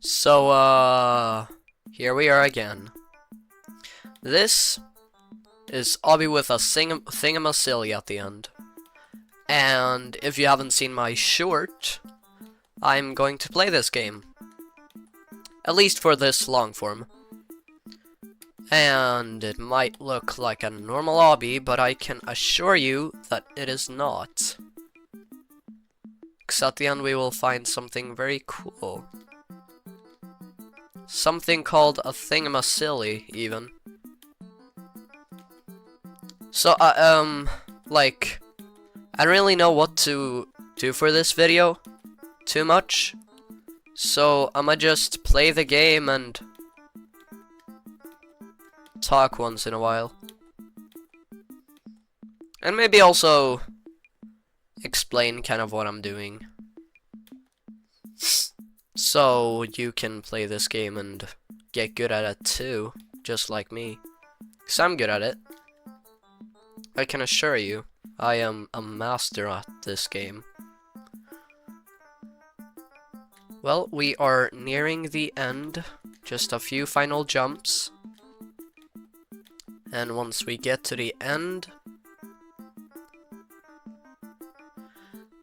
So, here we are again. This is obby with a thingamasily at the end. And if you haven't seen my short, I'm going to play this game. At least for this long form. And it might look like a normal obby, but I can assure you that it is not. Because at the end we will find something very cool. Something called a thingamasily, even. So, like, I don't really know what to do for this video too much. So, I'ma just play the game and talk once in a while. And maybe also explain kind of what I'm doing. So you can play this game and get good at it too, just like me. 'Cause I'm good at it. I can assure you, I am a master at this game. Well, we are nearing the end. Just a few final jumps. And once we get to the end,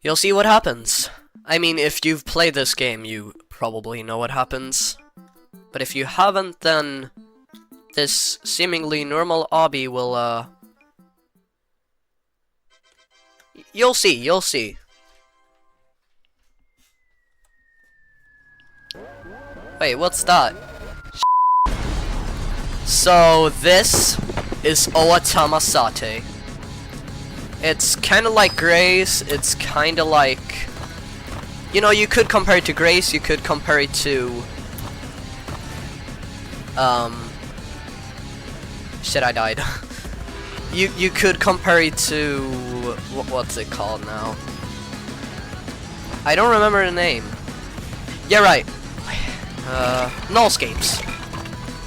you'll see what happens. I mean, if you've played this game, you probably know what happens. But if you haven't, then this seemingly normal obby will, you'll see. Wait, what's that? So, this is OWATAMSATE. It's kinda like Grace, it's kinda like... You know, you could compare it to Grace, you could compare it to... Shit, I died. You could compare it to... What's it called now? I don't remember the name. Yeah, right. Nullscapes.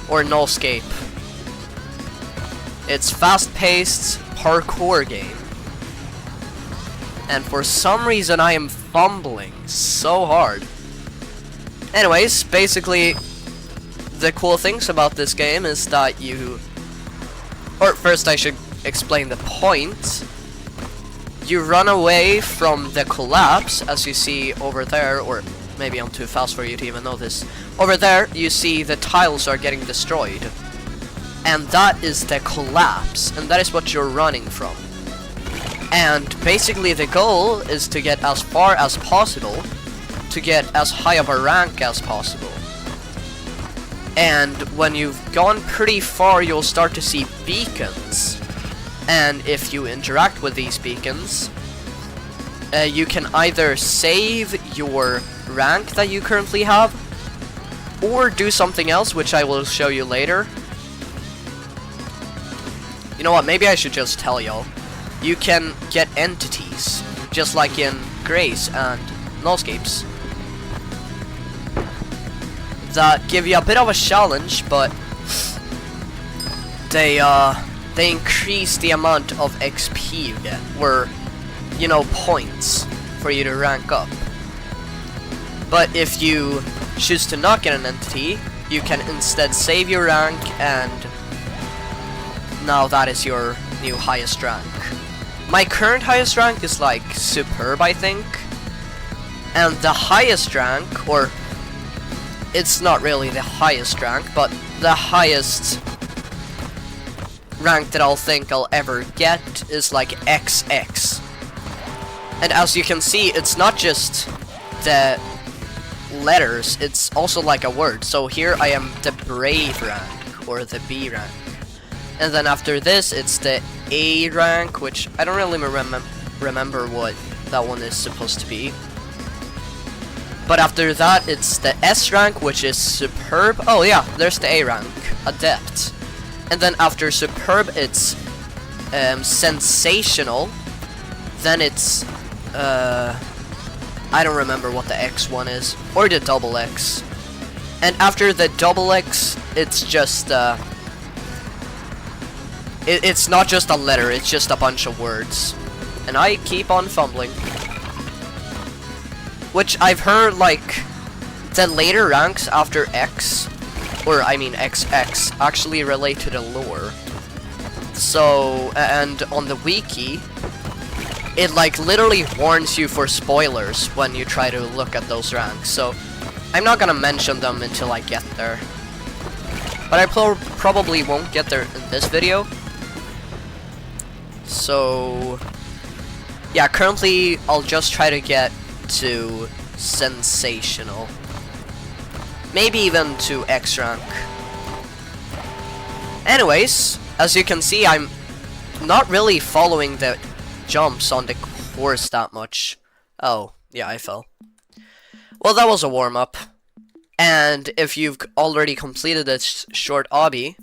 Or Nullscape. It's fast-paced parkour game. And for some reason I am fumbling so hard. Anyways, basically the cool things about this game is that you... Or first I should explain the point. You run away from the collapse, as you see over there, or maybe I'm too fast for you to even know this. Over there, you see the tiles are getting destroyed. And that is the collapse, and that is what you're running from. And basically the goal is to get as far as possible, to get as high of a rank as possible. And when you've gone pretty far, you'll start to see beacons. And if you interact with these beacons, you can either save your rank that you currently have, or do something else, which I will show you later. You know what, maybe I should just tell y'all. You can get entities, just like in Grace and Nullscapes, that give you a bit of a challenge, but they increase the amount of XP you get, or, you know, points for you to rank up. But if you choose to not get an entity, you can instead save your rank, and now that is your new highest rank. My current highest rank is like superb, I think. And the highest rank, or it's not really the highest rank, but the highest rank that I'll think I'll ever get is like XX. And as you can see, it's not just the letters, it's also like a word. So here I am the brave rank, or the B rank. And then after this, it's the A rank, which I don't really remember what that one is supposed to be. But after that, it's the S rank, which is superb. Oh yeah, there's the A rank, adept. And then after superb, it's sensational. Then it's I don't remember what the X one is, or the double X. And after the double X, it's just it's not just a letter, it's just a bunch of words. And I keep on fumbling. Which I've heard, like, the later ranks after X, or I mean XX, actually relate to the lore. So, and on the wiki, it like literally warns you for spoilers when you try to look at those ranks. So, I'm not gonna mention them until I get there. But I probably won't get there in this video. So, yeah, currently I'll just try to get to sensational. Maybe even to X rank. Anyways, as you can see, I'm not really following the jumps on the course that much. Oh, yeah, I fell. Well, that was a warm-up. And if you've already completed this short obby,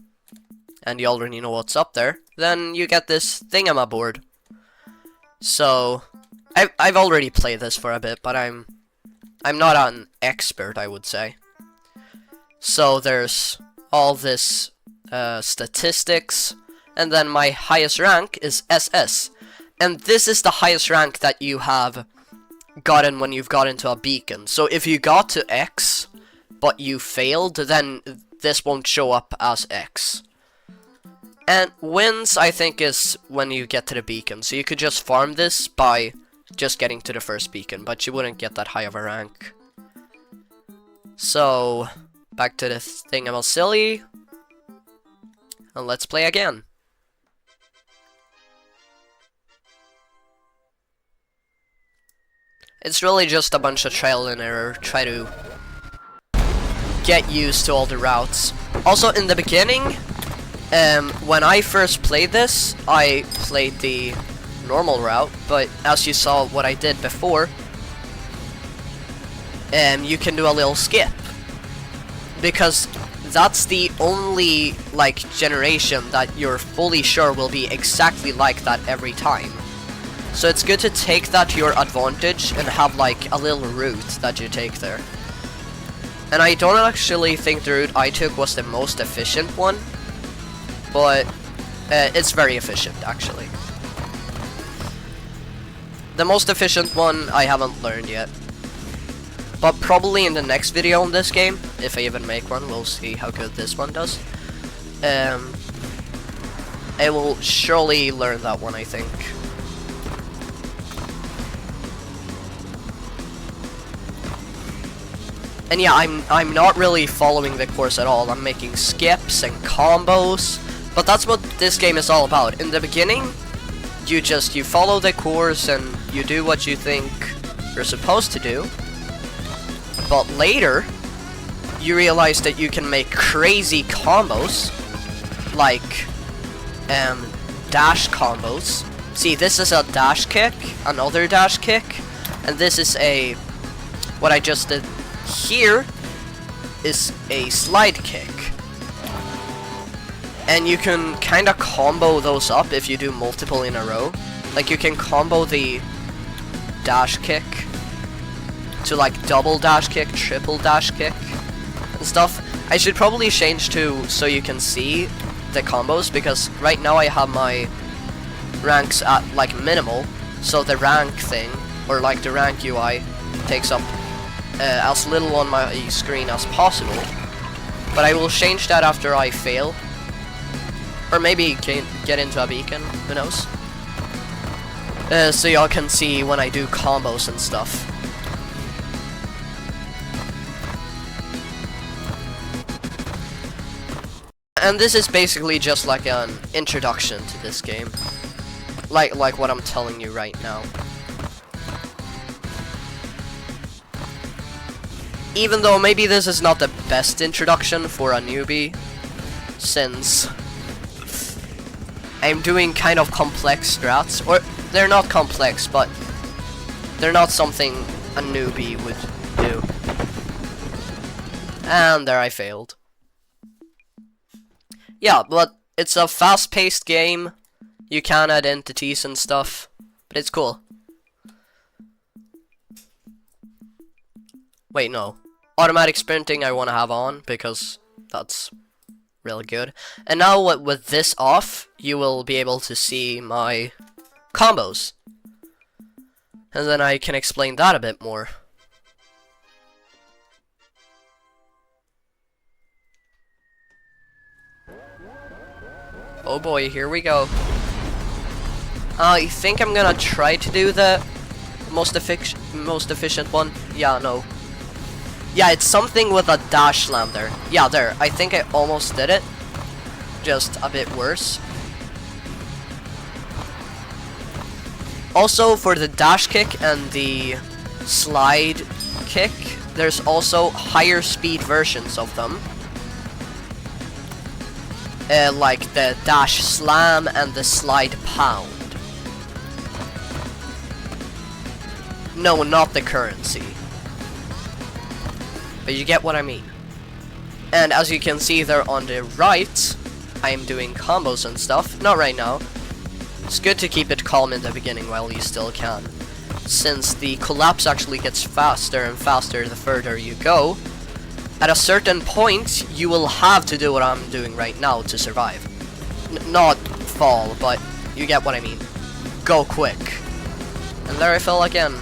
and you already know what's up there, then you get this thingamaboard. So, I've already played this for a bit, but I'm not an expert, I would say. So there's all this statistics, and then my highest rank is SS. And this is the highest rank that you have gotten when you've got into a beacon. So if you got to X, but you failed, then this won't show up as X. And wins, I think, is when you get to the beacon. So you could just farm this by just getting to the first beacon, but you wouldn't get that high of a rank. So, back to the thingamajiggy, and let's play again. It's really just a bunch of trial and error, try to get used to all the routes. Also, in the beginning, when I first played this, I played the normal route, but as you saw what I did before, you can do a little skip. Because that's the only, like, generation that you're fully sure will be exactly like that every time. So it's good to take that to your advantage and have, like, a little route that you take there. And I don't actually think the route I took was the most efficient one, but it's very efficient, actually. The most efficient one I haven't learned yet. But probably in the next video on this game, if I even make one, we'll see how good this one does. I will surely learn that one, I think. And yeah, I'm not really following the course at all. I'm making skips and combos, but that's what this game is all about. In the beginning, you follow the course and you do what you think you're supposed to do. But later, you realize that you can make crazy combos, like dash combos. See, this is a dash kick, another dash kick, and this is a, what I just did here is a slide kick. And you can kind of combo those up if you do multiple in a row. Like, you can combo the dash kick to like double dash kick, triple dash kick, and stuff. I should probably change to so you can see the combos, because right now I have my ranks at like minimal, so the rank thing, or like the rank UI, takes up as little on my screen as possible. But I will change that after I fail, or maybe get into a beacon, who knows. So y'all can see when I do combos and stuff. And this is basically just like an introduction to this game. Like what I'm telling you right now. Even though maybe this is not the best introduction for a newbie, since I'm doing kind of complex strats, or they're not complex, but they're not something a newbie would do. And there I failed. Yeah, but it's a fast-paced game. You can add entities and stuff, but it's cool. Wait, no. Automatic sprinting I want to have on, because that's really good. And now with this off, you will be able to see my combos. And then I can explain that a bit more. Oh boy, here we go. I think I'm gonna try to do the most efficient one. Yeah, no. Yeah, it's something with a dash slam there. Yeah, there. I think I almost did it. Just a bit worse. Also, for the dash kick and the slide kick, there's also higher speed versions of them. Like the dash slam and the slide pound. No, not the currency. But you get what I mean. And as you can see there on the right, I am doing combos and stuff. Not right now. It's good to keep it calm in the beginning while you still can. Since the collapse actually gets faster and faster the further you go, at a certain point, you will have to do what I'm doing right now to survive. Not fall, but you get what I mean. Go quick. And there I fell again.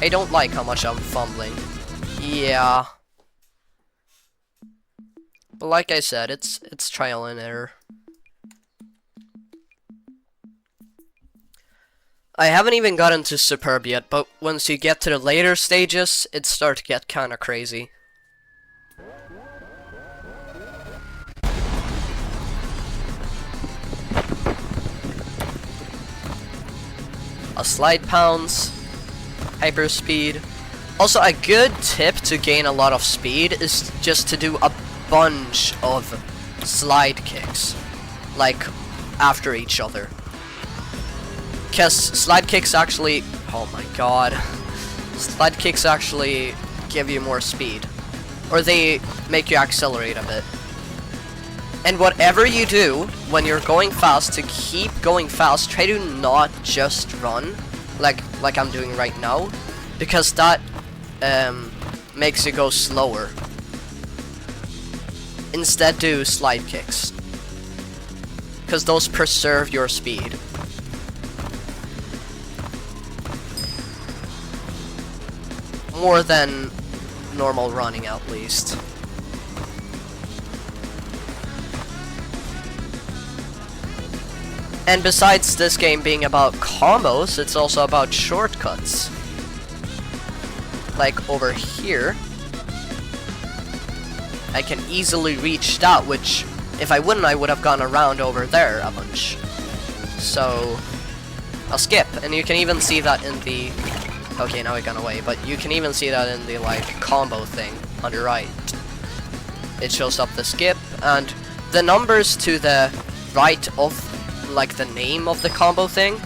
I don't like how much I'm fumbling. Yeah. But like I said, it's trial and error. I haven't even gotten to Superb yet, but once you get to the later stages, it starts to get kinda crazy. A slide pounds, hyper speed. Also, a good tip to gain a lot of speed is just to do a bunch of slide kicks, like after each other. Because slide kicks actually, oh my god, slide kicks actually give you more speed, or they make you accelerate a bit. And whatever you do when you're going fast, to keep going fast, try to not just run like I'm doing right now, because that makes you go slower. Instead, do slide kicks, because those preserve your speed. More than normal running, at least. And besides this game being about combos, it's also about shortcuts. Like over here, I can easily reach that, which if I wouldn't, I would have gone around over there a bunch. So I'll skip, and you can even see that in the... Okay, now it gone away, but you can even see that in the like combo thing on the right. It shows up the skip, and the numbers to the right of like the name of the combo thing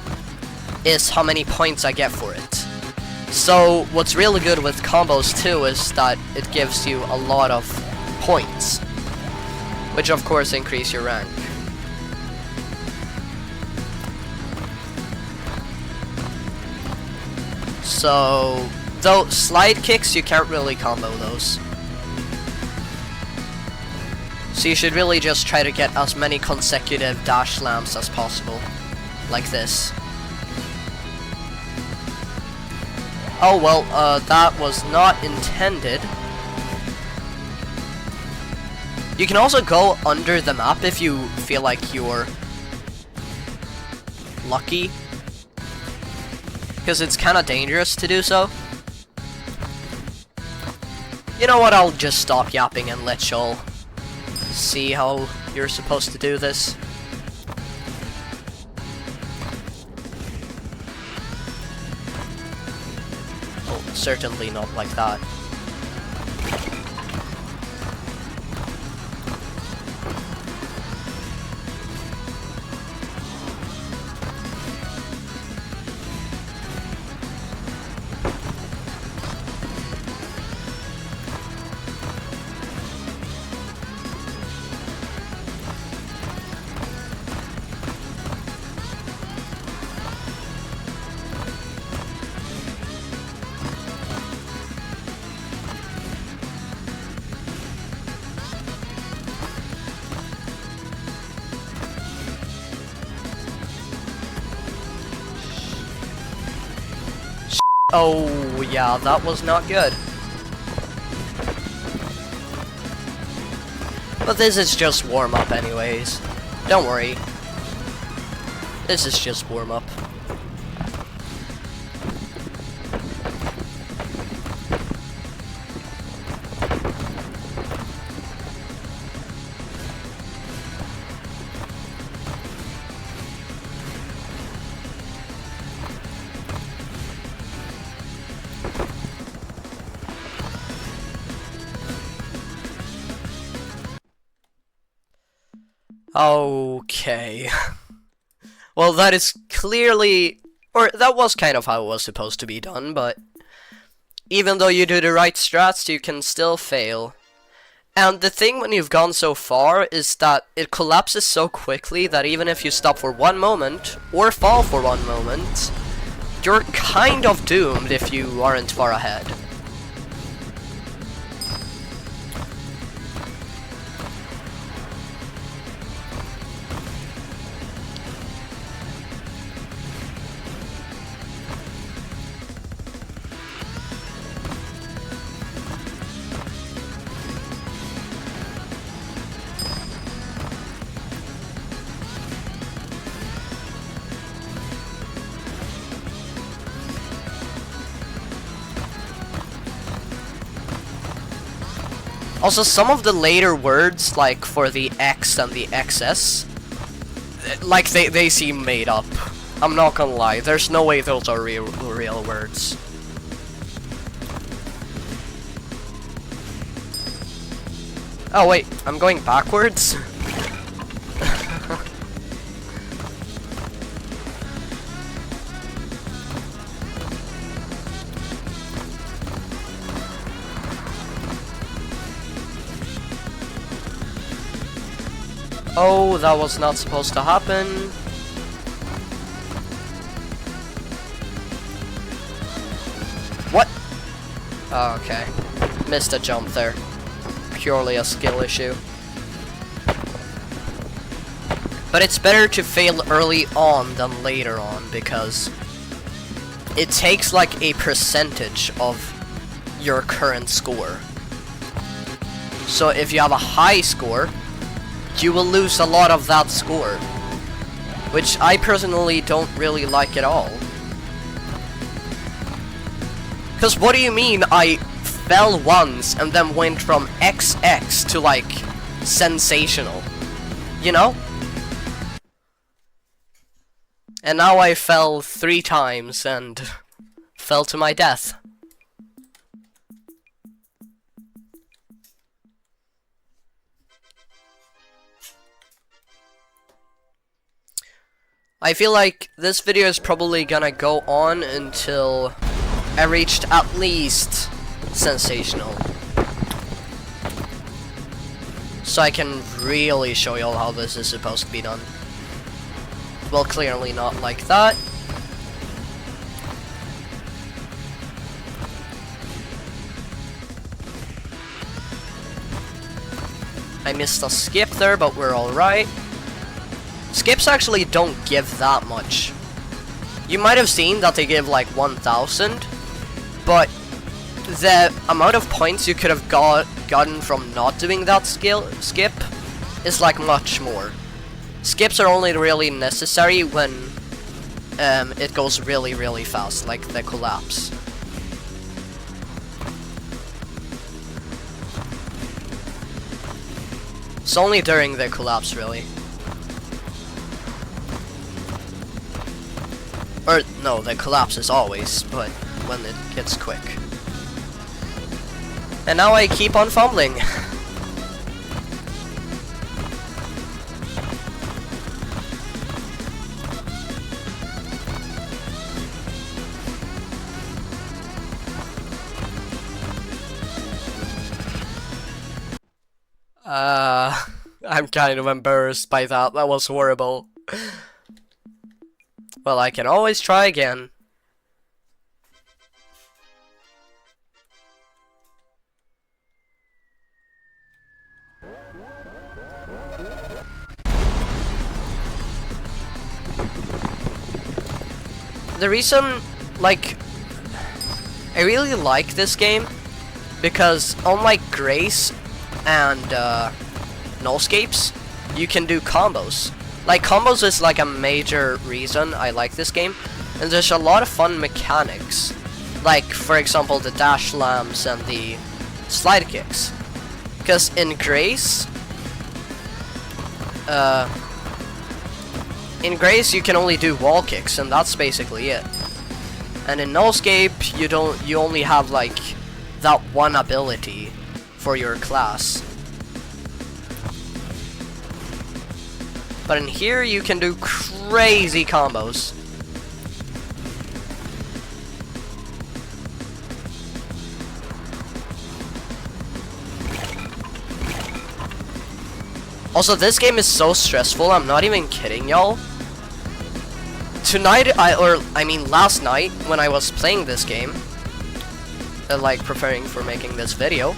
is how many points I get for it. So what's really good with combos too is that it gives you a lot of points, which of course increase your rank. So, though slide kicks, you can't really combo those. So you should really just try to get as many consecutive dash slams as possible. Like this. Oh well, that was not intended. You can also go under the map if you feel like you're lucky, because it's kind of dangerous to do so. You know what, I'll just stop yapping and let y'all see how you're supposed to do this. Oh, certainly not like that. Oh yeah, that was not good. But this is just warm-up anyways. Don't worry. This is just warm-up. Okay. Well, that is clearly, or that was kind of how it was supposed to be done, but even though you do the right strats, you can still fail. And the thing when you've gone so far is that it collapses so quickly that even if you stop for one moment, or fall for one moment, you're kind of doomed if you aren't far ahead. Also, some of the later words, like for the X and the XS, like they seem made up. I'm not gonna lie, there's no way those are real words. Oh wait, I'm going backwards? Oh, that was not supposed to happen. What? Oh, okay. Missed a jump there. Purely a skill issue. But it's better to fail early on than later on, because it takes like a percentage of your current score. So if you have a high score, you will lose a lot of that score, which I personally don't really like at all. Because what do you mean I fell once and then went from XX to like sensational, you know? And now I fell 3 times and fell to my death. I feel like this video is probably gonna go on until I reached at least sensational. So I can really show you all how this is supposed to be done. Well, clearly not like that. I missed a skip there, but we're alright. Skips actually don't give that much. You might have seen that they give like 1,000, but the amount of points you could have gotten from not doing that skip is like much more. Skips are only really necessary when it goes really, really fast, like the collapse. It's only during the collapse, really. Or, no, the collapse is always, but when it gets quick. And now I keep on fumbling. I'm kind of embarrassed by that. That was horrible. Well, I can always try again. The reason, like, I really like this game because unlike Grace and No Escapes, you can do combos. Like, combos is like a major reason I like this game, and there's a lot of fun mechanics. Like, for example, the dash slams and the slide kicks. Because in Grace, you can only do wall kicks, and that's basically it. And in No Escape, you only have like that one ability for your class. But in here, you can do crazy combos. Also, this game is so stressful, I'm not even kidding y'all. Tonight, last night, when I was playing this game, like preparing for making this video,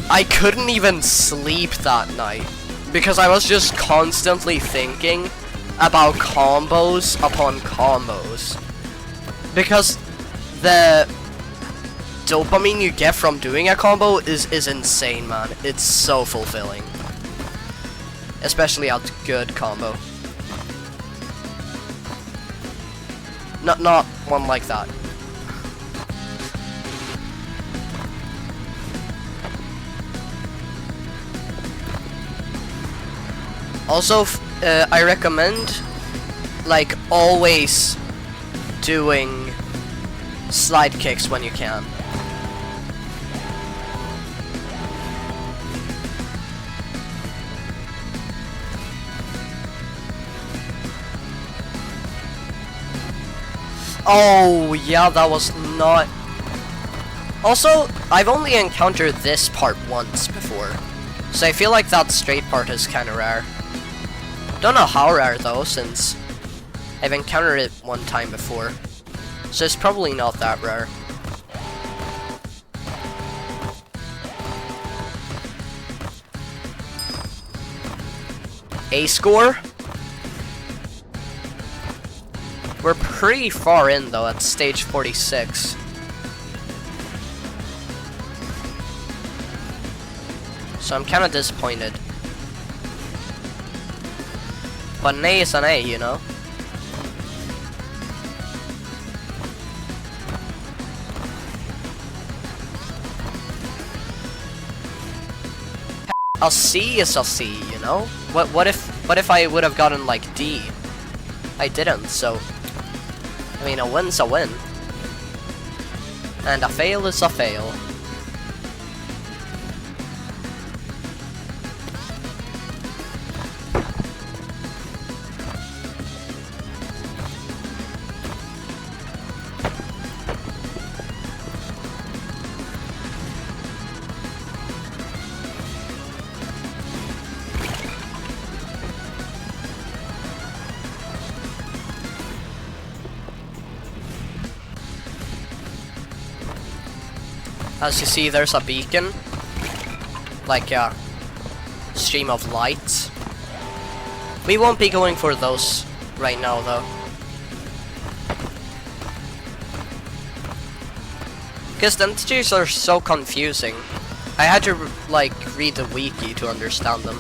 I couldn't even sleep that night. Because I was just constantly thinking about combos upon combos. Because the dopamine you get from doing a combo is insane, man. It's so fulfilling. Especially a good combo. Not one like that. Also, I recommend, like, always doing slide kicks when you can. Oh, yeah, that was not... Also, I've only encountered this part once before, so I feel like that straight part is kinda rare. Don't know how rare though, since I've encountered it one time before. So it's probably not that rare. A score? We're pretty far in though, at stage 46. So I'm kinda disappointed. But an A is an A, you know? A C is a C, you know? What if I would have gotten like D? I didn't, so I mean, a win's a win. And a fail is a fail. As you see, there's a beacon, like a stream of light. We won't be going for those right now, though. Because the entities are so confusing. I had to, like, read the wiki to understand them.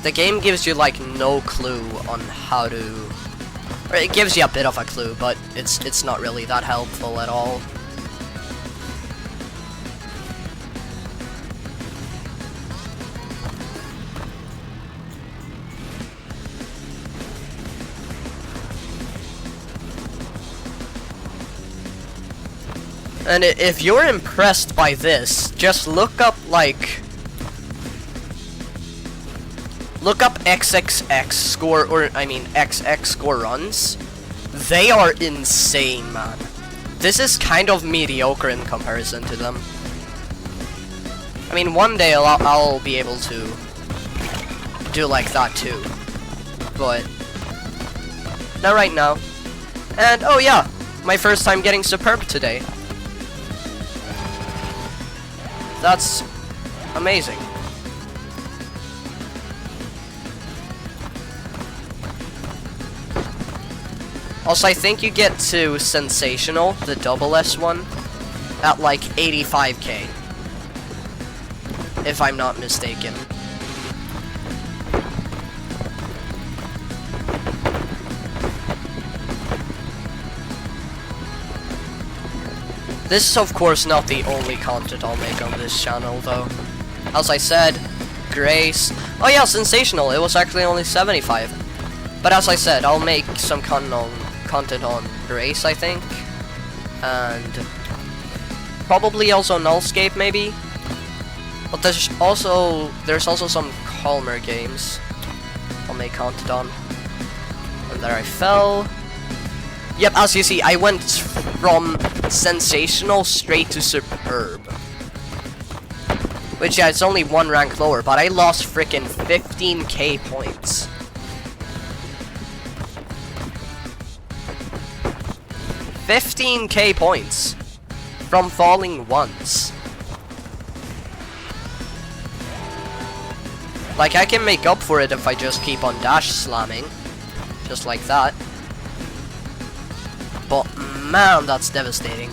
The game gives you, like, no clue on how to... Or it gives you a bit of a clue, but it's not really that helpful at all. And if you're impressed by this, just look up, like... Look up XXX score, or I mean XX score runs. They are insane, man. This is kind of mediocre in comparison to them. I mean, one day I'll be able to do like that too. But not right now. And oh yeah, my first time getting Superb today. That's amazing. Also, I think you get to Sensational, the double S one, at like 85k. If I'm not mistaken. This is of course not the only content I'll make on this channel though. As I said, Grace... Oh yeah, Sensational, it was actually only 75. But as I said, I'll make some content on Grace, I think. And probably also Nullscape, maybe. But there's also some calmer games I'll make content on. And there I fell. Yep, as you see, I went from Sensational straight to Superb. Which, yeah, it's only one rank lower, but I lost frickin' 15k points. $15k points from falling once. Like, I can make up for it if I just keep on dash slamming. Just like that. But, man, that's devastating.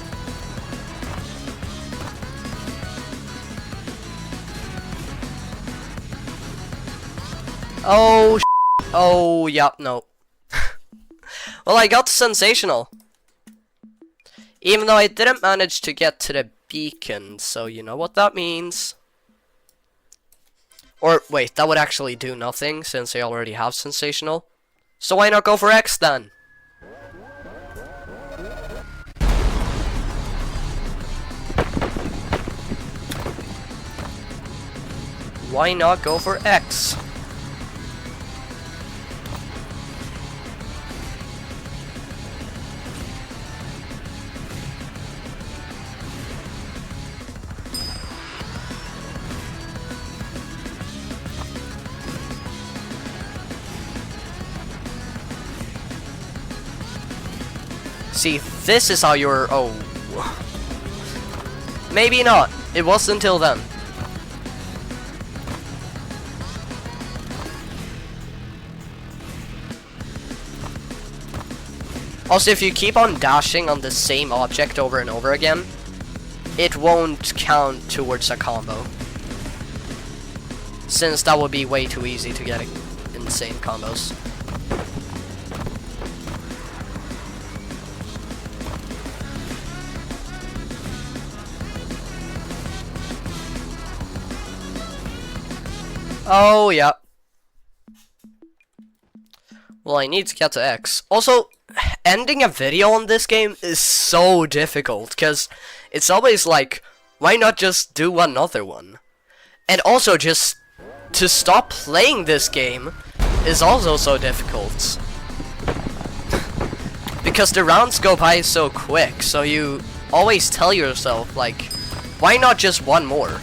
Oh, oh, yeah, no. Well, I got Sensational. Even though I didn't manage to get to the beacon, so you know what that means. Or, wait, that would actually do nothing, since I already have Sensational. So why not go for X, then? Why not go for X? See, this is how you're... Oh. Maybe not. It was until then. Also, if you keep on dashing on the same object over and over again, it won't count towards a combo. Since that would be way too easy to get insane combos. Oh, yeah. Well, I need to get to X. Also, ending a video on this game is so difficult, because it's always like, why not just do another one? And also, just to stop playing this game is also so difficult. Because the rounds go by so quick, so you always tell yourself, like, why not just one more?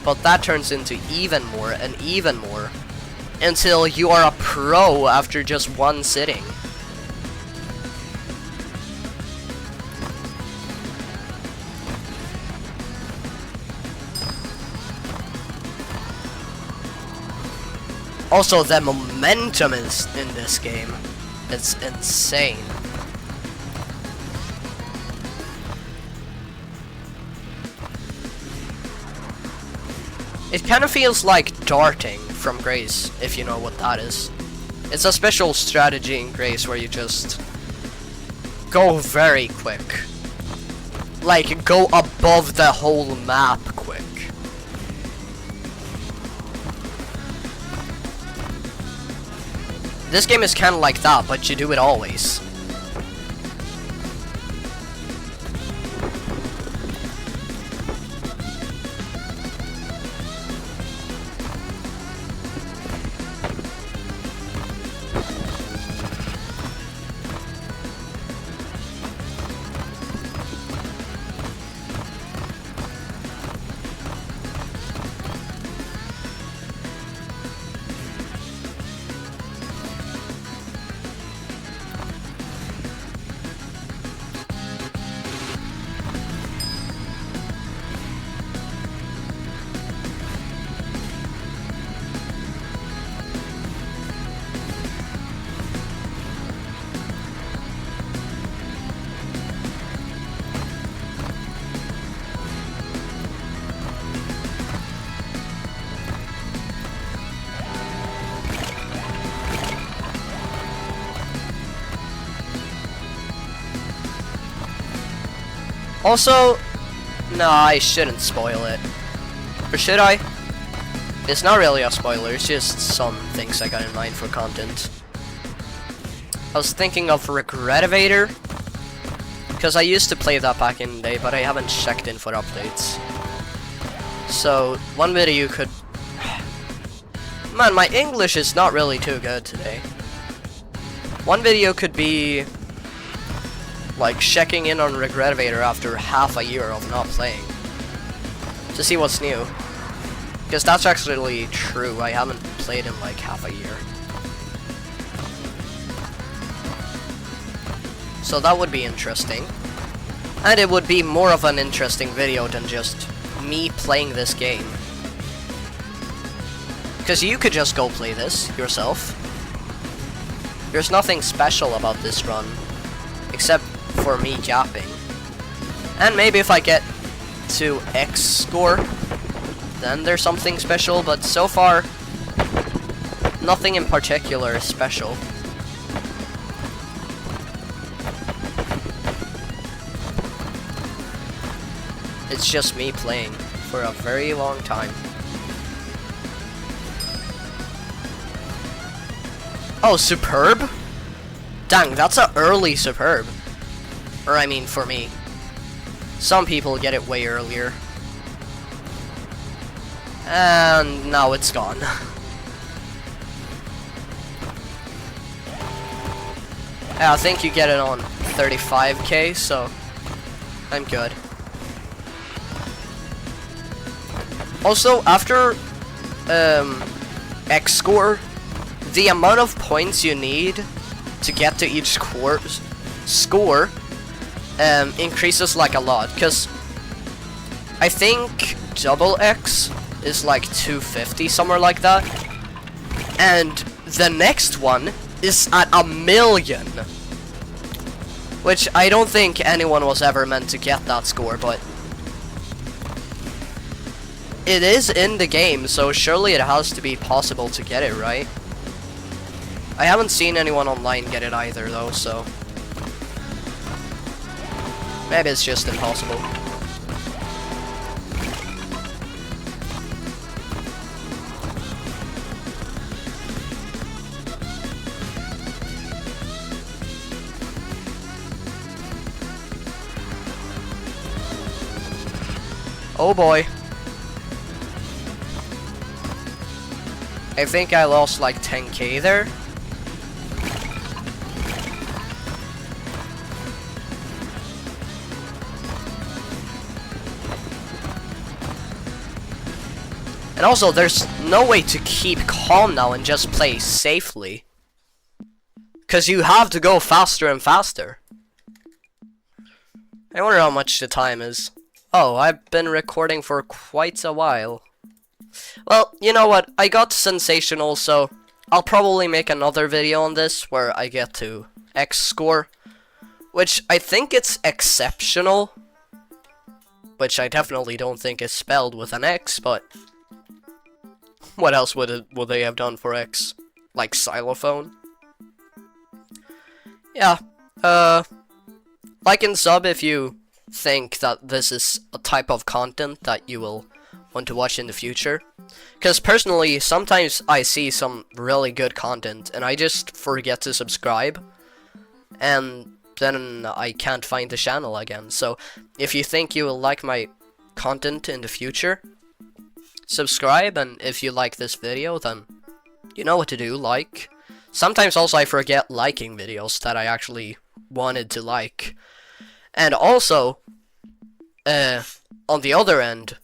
But that turns into even more and even more, until you are a pro after just one sitting. Also, the momentum is in this game. It's insane. It kind of feels like darting from Grace, if you know what that is. It's a special strategy in Grace where you just go very quick. Like, go above the whole map quick. This game is kind of like that, but you do it always. Also, no, I shouldn't spoil it. Or should I? It's not really a spoiler, it's just some things I got in mind for content. I was thinking of Regretivator, because I used to play that back in the day, but I haven't checked in for updates. So, one video could... Man, my English is not really too good today. One video could be... like, checking in on Regretivator after half a year of not playing. To see what's new. Because that's actually true, I haven't played in like half a year. So that would be interesting. And it would be more of an interesting video than just me playing this game. Because you could just go play this yourself. There's nothing special about this run. Except for me yapping. And maybe if I get to X score, then there's something special, but so far, nothing in particular is special. It's just me playing for a very long time. Oh, superb? Dang, that's an early superb. Or I mean, for me. Some people get it way earlier. And now it's gone. Yeah, I think you get it on 35k, so I'm good. Also, after X score, the amount of points you need to get to each score increases like a lot, because I think double X is like 250, somewhere like that, and the next one is at 1,000,000, which I don't think anyone was ever meant to get that score, but it is in the game, so surely it has to be possible to get it, right? I haven't seen anyone online get it either, though, so maybe it's just impossible. Oh boy. I think I lost like 10k there. And also, there's no way to keep calm now and just play safely. Because you have to go faster and faster. I wonder how much the time is. Oh, I've been recording for quite a while. Well, you know what? I got sensational, so I'll probably make another video on this where I get to X score. Which I think it's exceptional. Which I definitely don't think is spelled with an X, but what else would they have done for X? Like xylophone? Yeah. Like and sub if you think that this is a type of content that you will want to watch in the future. Because personally, sometimes I see some really good content and I just forget to subscribe. And then I can't find the channel again. So if you think you will like my content in the future, subscribe, and if you like this video, then you know what to do, like. Sometimes also I forget liking videos that I actually wanted to like. And also, on the other end,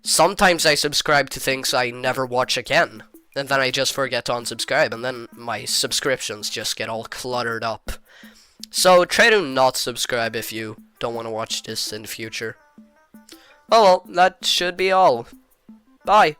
sometimes I subscribe to things I never watch again, and then I just forget to unsubscribe, and then my subscriptions just get all cluttered up. So try to not subscribe if you don't want to watch this in the future. Oh well, that should be all. Bye.